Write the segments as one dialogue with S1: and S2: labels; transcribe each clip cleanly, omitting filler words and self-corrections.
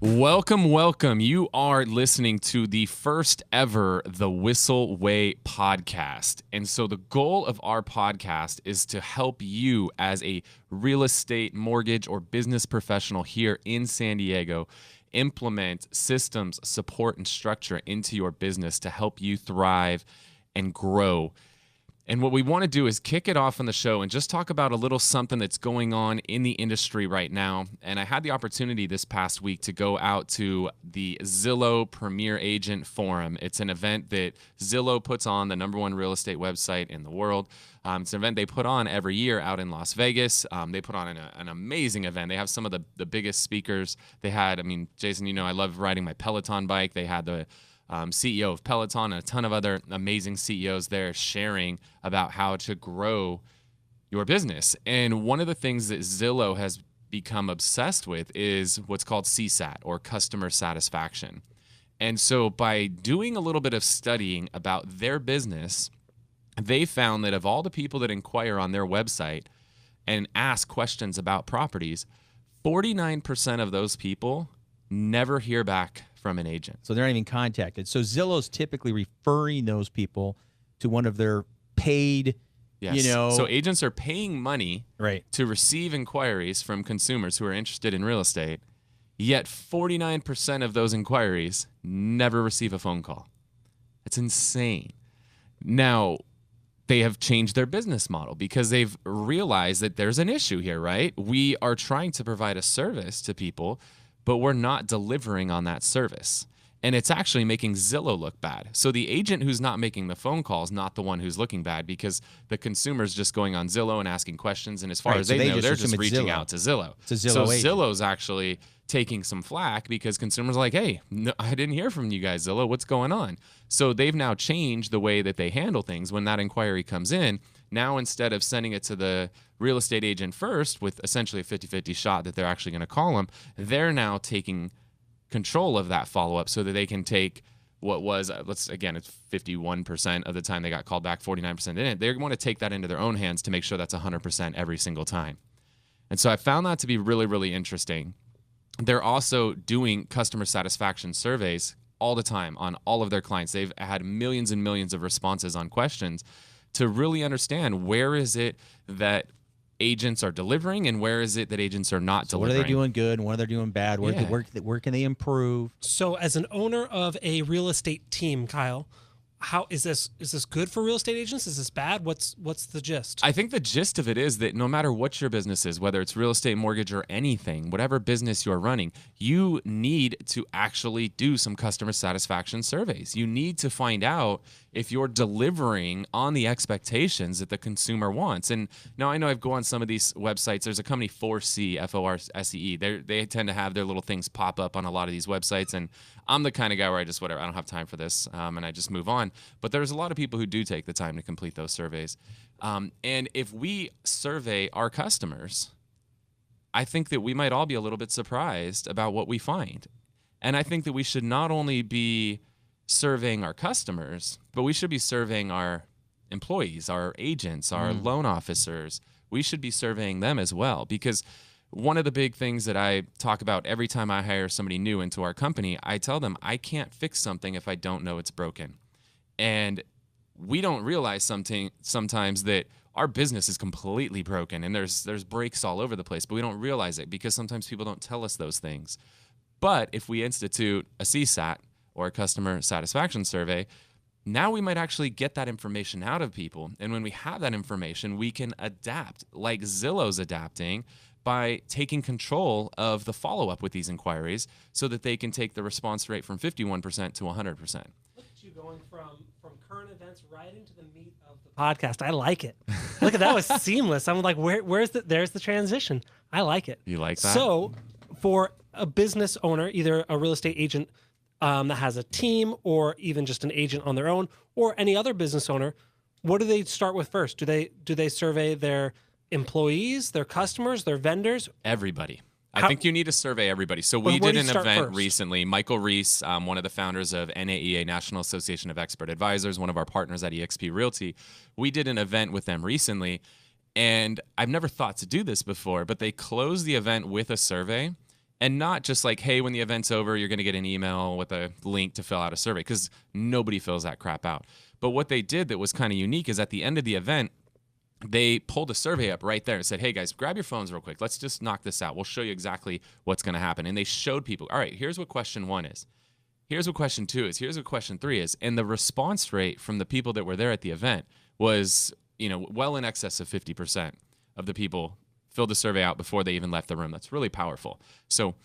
S1: Welcome, welcome. You are listening to the first ever The Whistle Way podcast. And so the goal of our podcast is to help you as a real estate, mortgage, or business professional here in San Diego implement systems, support, and structure into your business to help you thrive and grow. And what we want to do is kick it off on the show and just talk about a little something that's going on in the industry right now. And I had the opportunity this past week to go out to the Zillow Premier Agent Forum. It's an event that Zillow puts on, the #1 real estate website in the world. It's an event they put on every year out in Las Vegas. They put on an amazing event. They have some of the biggest speakers. They had, Jason, you know, I love riding my Peloton bike. They had the CEO of Peloton and a ton of other amazing CEOs there sharing about how to grow your business. And one of the things that Zillow has become obsessed with is what's called CSAT, or customer satisfaction. And so by doing a little bit of studying about their business, they found that of all the people that inquire on their website and ask questions about properties, 49% of those people never hear back from an agent.
S2: So they're not even contacted. So Zillow's typically referring those people to one of their paid,
S1: Yes. So agents are paying money
S2: right,
S1: to receive inquiries from consumers who are interested in real estate, yet 49% of those inquiries never receive a phone call. That's insane. Now, they have changed their business model because they've realized that there's an issue here, right? We are trying to provide a service to people, but we're not delivering on that service. And it's actually making Zillow look bad. So the agent who's not making the phone call is not the one who's looking bad, because the consumer's just going on Zillow and asking questions. And as far as they know, they're just reaching out to Zillow.
S2: It's a Zillow agent.
S1: Zillow's actually taking some flack because consumers are like, hey, no, I didn't hear from you guys, Zillow. What's going on? So they've now changed the way that they handle things when that inquiry comes in. Now, instead of sending it to the real estate agent first with essentially a 50-50 shot that they're actually going to call them, they're now taking control of that follow-up so that they can take what was, it's 51% of the time they got called back, 49% didn't. They want to take that into their own hands to make sure that's 100% every single time. And so I found that to be really, really interesting. They're also doing customer satisfaction surveys all the time on all of their clients. They've had millions and millions of responses on questions to really understand where is it that agents are delivering and where is it that agents are not delivering.
S2: What are they doing good and what are they doing bad? Where can they improve?
S3: So as an owner of a real estate team, Kyle, how is this good for real estate agents? Is this bad? What's the gist?
S1: I think the gist of it is that no matter what your business is, whether it's real estate, mortgage, or anything, whatever business you're running, you need to actually do some customer satisfaction surveys. You need to find out if you're delivering on the expectations that the consumer wants. And now I know I've gone on some of these websites. There's a company, Foresee, F-O-R-S-E-E. They tend to have their little things pop up on a lot of these websites. And I'm the kind of guy where I don't have time for this, and I just move on. But there's a lot of people who do take the time to complete those surveys. And if we survey our customers, I think that we might all be a little bit surprised about what we find. And I think that we should not only be surveying our customers, but we should be surveying our employees, our agents, our loan officers. We should be surveying them as well, because one of the big things that I talk about every time I hire somebody new into our company, I tell them I can't fix something if I don't know it's broken. And we don't realize sometimes that our business is completely broken and there's breaks all over the place, but we don't realize it because sometimes people don't tell us those things. But if we institute a CSAT, or a customer satisfaction survey, now we might actually get that information out of people. And when we have that information, we can adapt like Zillow's adapting by taking control of the follow-up with these inquiries so that they can take the response rate from 51% to 100%.
S3: Look at you going from current events right into the meat of the podcast. I like it. Look at that, was seamless. I'm like, there's the transition. I like it.
S1: You like that?
S3: So for a business owner, either a real estate agent that has a team, or even just an agent on their own, or any other business owner, what do they start with first? Do they survey their employees, their customers, their vendors?
S1: Everybody. I think you need to survey everybody. So we did an event recently. Michael Reese, one of the founders of NAEA, National Association of Expert Advisors, one of our partners at eXp Realty, we did an event with them recently, and I've never thought to do this before, but they closed the event with a survey. And not just like, hey, when the event's over, you're going to get an email with a link to fill out a survey, because nobody fills that crap out. But what they did that was kind of unique is at the end of the event, they pulled a survey up right there and said, hey guys, grab your phones real quick. Let's just knock this out. We'll show you exactly what's going to happen. And they showed people, all right, here's what question 1 is. Here's what question 2 is. Here's what question 3 is. And the response rate from the people that were there at the event was, well in excess of 50% of the people filled the survey out before they even left the room. That's really powerful. So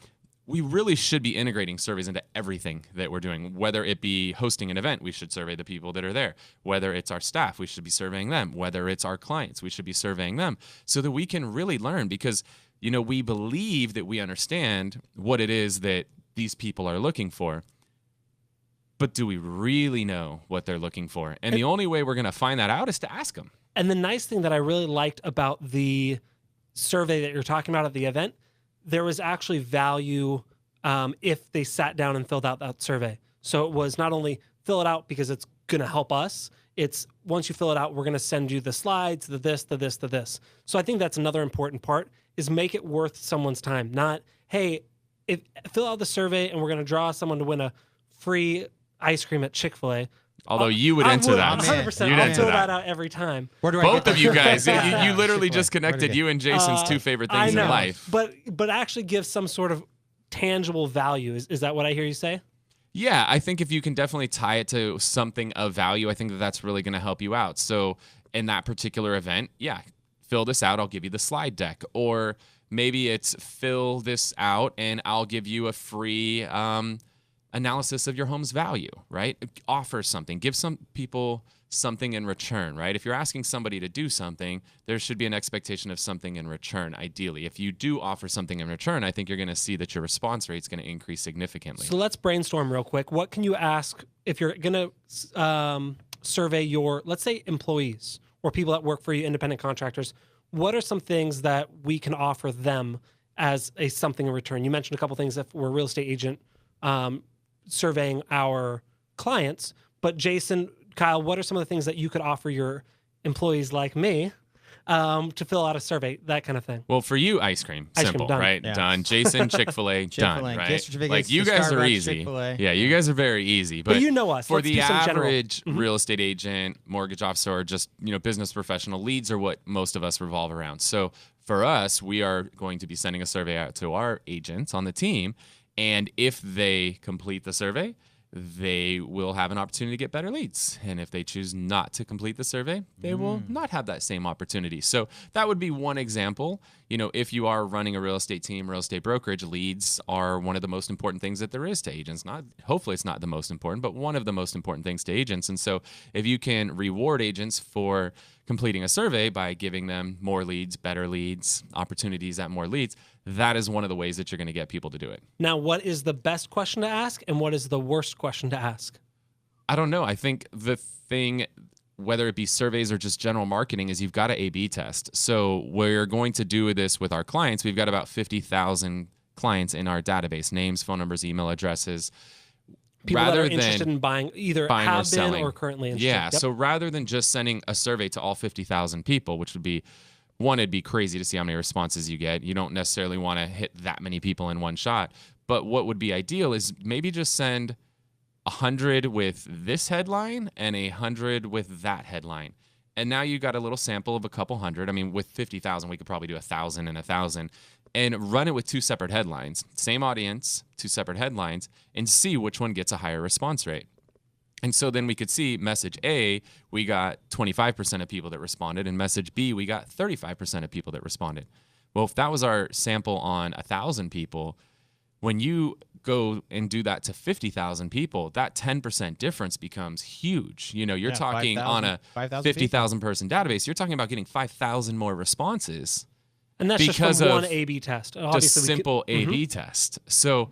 S1: we really should be integrating surveys into everything that we're doing. Whether it be hosting an event, we should survey the people that are there. Whether it's our staff, we should be surveying them. Whether it's our clients, we should be surveying them, so that we can really learn, because we believe that we understand what it is that these people are looking for. But do we really know what they're looking for? And the only way we're going to find that out is to ask them.
S3: And the nice thing that I really liked about the survey that you're talking about at the event, there was actually value if they sat down and filled out that survey. So it was not only fill it out because it's going to help us. It's once you fill it out, we're going to send you the slides, the this, the this, the this. So I think that's another important part, is make it worth someone's time. Not, hey, fill out the survey and we're going to draw someone to win a free ice cream at Chick-fil-A.
S1: Although you would enter that.
S3: 100%.
S1: You'd
S3: I'll
S1: enter
S3: fill
S1: that.
S3: that out every time.
S2: Where do I
S1: Both
S2: get
S1: of you guys, you
S2: Yeah,
S1: literally
S2: Chick-fil-A.
S1: just connected you and Jason's 2 favorite things
S3: I know,
S1: in life.
S3: But actually give some sort of tangible value. Is that what I hear you say?
S1: Yeah, I think if you can definitely tie it to something of value, I think that that's really going to help you out. So in that particular event, yeah, fill this out, I'll give you the slide deck. Or maybe it's fill this out and I'll give you a free analysis of your home's value, right? Offer something. Give some people something in return, right? If you're asking somebody to do something, there should be an expectation of something in return, ideally. If you do offer something in return, I think you're going to see that your response rate is going to increase significantly.
S3: So let's brainstorm real quick. What can you ask if you're going to survey your, let's say, employees or people that work for you, independent contractors? What are some things that we can offer them as a something in return? You mentioned a couple things if we're a real estate agent surveying our clients, but Jason, Kyle, what are some of the things that you could offer your employees like me to fill out a survey, that kind of thing?
S1: Well, for you, ice cream.
S3: Ice cream,
S1: Simple,
S3: done.
S1: right?
S2: Yeah.
S1: Done. Jason, Chick-fil-A, done,
S2: Chick-fil-A,
S1: right?
S2: gift certificates
S1: Like, you
S2: to
S1: guys are
S2: Starbucks,
S1: easy.
S2: Chick-fil-A.
S1: Yeah, you guys are very easy. But
S3: you know us.
S1: For
S3: Let's
S1: the
S3: do some general.
S1: average real estate agent, mortgage officer, or just business professional, leads are what most of us revolve around. So for us, we are going to be sending a survey out to our agents on the team. And if they complete the survey, they will have an opportunity to get better leads. And if they choose not to complete the survey, they will not have that same opportunity. So that would be one example. If you are running a real estate team, real estate brokerage, leads are one of the most important things that there is to agents. Hopefully it's not the most important, but one of the most important things to agents. And so if you can reward agents for completing a survey by giving them more leads, better leads, opportunities at more leads, that is one of the ways that you're going to get people to do it.
S3: Now, what is the best question to ask and what is the worst question to ask?
S1: I don't know. I think the thing, whether it be surveys or just general marketing, is you've got to A/B test. So we're going to do this with our clients. We've got about 50,000 clients in our database, names, phone numbers, email addresses.
S3: People that are interested in buying, either
S1: buying or
S3: have been
S1: selling.
S3: or currently interested.
S1: Yeah.
S3: Yep.
S1: So rather than just sending a survey to all 50,000 people, which would be, it'd be crazy to see how many responses you get. You don't necessarily want to hit that many people in one shot. But what would be ideal is maybe just send 100 with this headline and 100 with that headline. And now you got a little sample of a couple hundred. I mean, with 50,000, we could probably do 1,000 and 1,000 and run it with 2 separate headlines, same audience, 2 separate headlines, and see which one gets a higher response rate. And so then we could see message A, we got 25% of people that responded, and message B, we got 35% of people that responded. Well, if that was our sample on 1,000 people, when you go and do that to 50,000 people, that 10% difference becomes huge. You're talking
S2: 5,000
S1: on a
S2: 5,000
S1: 50,000 person database, you're talking about getting 5,000 more responses.
S3: And that's
S1: because
S3: just from one
S1: of
S3: A/B test.
S1: Just
S3: Obviously,
S1: simple A/B test. So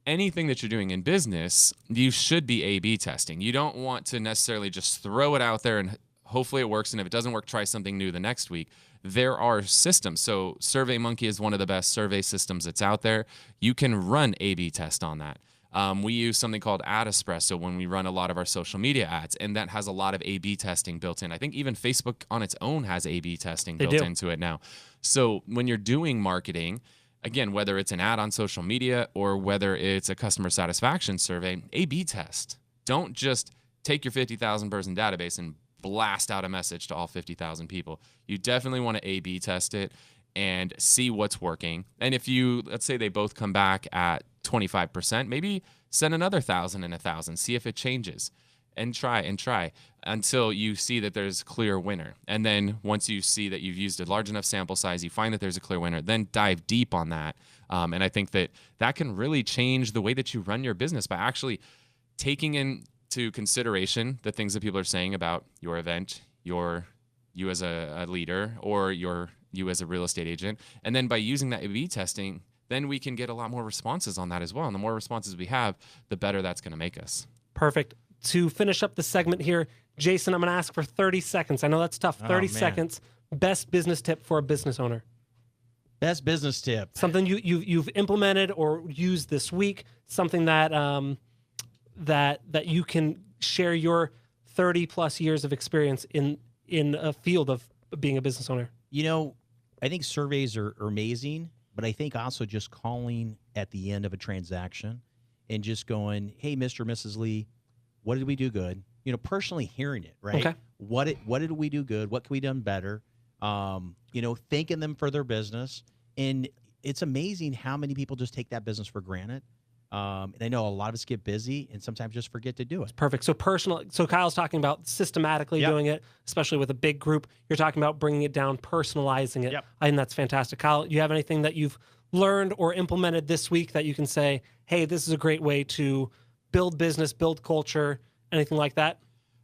S1: anything that you're doing in business, you should be A/B testing. You don't want to necessarily just throw it out there and hopefully it works. And if it doesn't work, try something new the next week. There are systems. So SurveyMonkey is one of the best survey systems that's out there. You can run A/B test on that. We use something called Ad Espresso when we run a lot of our social media ads, and that has a lot of A/B testing built in. I think even Facebook on its own has A/B testing built into it now. So when you're doing marketing, again, whether it's an ad on social media or whether it's a customer satisfaction survey, A/B test. Don't just take your 50,000 person database and blast out a message to all 50,000 people. You definitely want to A/B test it and see what's working. And if you, let's say they both come back at 25%, maybe send another 1,000 and 1,000, see if it changes, and try until you see that there's a clear winner. And then once you see that you've used a large enough sample size, you find that there's a clear winner, then dive deep on that. And I think that that can really change the way that you run your business by actually taking into consideration the things that people are saying about your event, you as a leader, or you as a real estate agent. And then by using that A/B testing, then we can get a lot more responses on that as well. And the more responses we have, the better that's going to make us.
S3: Perfect. To finish up the segment here, Jason, I'm going to ask for 30 seconds. I know that's tough. 30 seconds. Best business tip for a business owner.
S2: Best business tip.
S3: Something you've implemented or used this week. Something that that you can share your 30 plus years of experience in a field of being a business owner.
S2: You know, I think surveys are amazing, but I think also just calling at the end of a transaction and just going, "Hey, Mr. or Mrs. Lee, what did we do good?" You know, personally hearing it, right?
S3: Okay.
S2: What did we do good? What can we done better? You know, thanking them for their business. And it's amazing how many people just take that business for granted. And I know a lot of us get busy and sometimes just forget to do it.
S3: Perfect. So so Kyle's talking about systematically doing it, especially with a big group. You're talking about bringing it down, personalizing it.
S2: Yep.
S3: I think that's fantastic. Kyle, you have anything that you've learned or implemented this week that you can say, hey, this is a great way to build business, build culture, anything like that?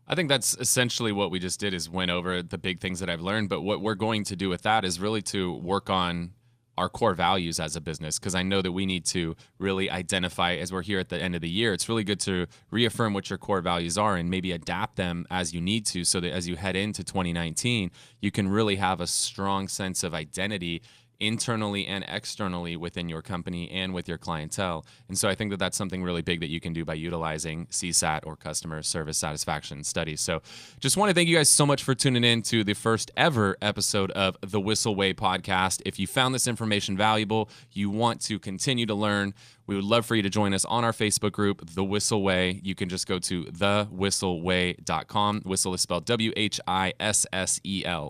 S1: I think that's essentially what we just did, is went over the big things that I've learned. But what we're going to do with that is really to work on our core values as a business, because I know that we need to really identify, as we're here at the end of the year, it's really good to reaffirm what your core values are and maybe adapt them as you need to, so that as you head into 2019, you can really have a strong sense of identity internally and externally within your company and with your clientele. And so I think that that's something really big that you can do by utilizing CSAT, or customer service satisfaction studies. So just want to thank you guys so much for tuning in to the first ever episode of the Whistle Way podcast. If you found this information valuable, you want to continue to learn, we would love for you to join us on our Facebook group, The Whistle Way. You can just go to thewhistleway.com. Whistle is spelled WHISSEL,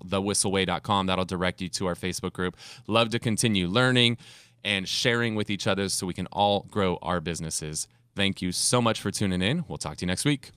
S1: thewhistleway.com. That'll direct you to our Facebook group. Love to continue learning and sharing with each other so we can all grow our businesses. Thank you so much for tuning in. We'll talk to you next week.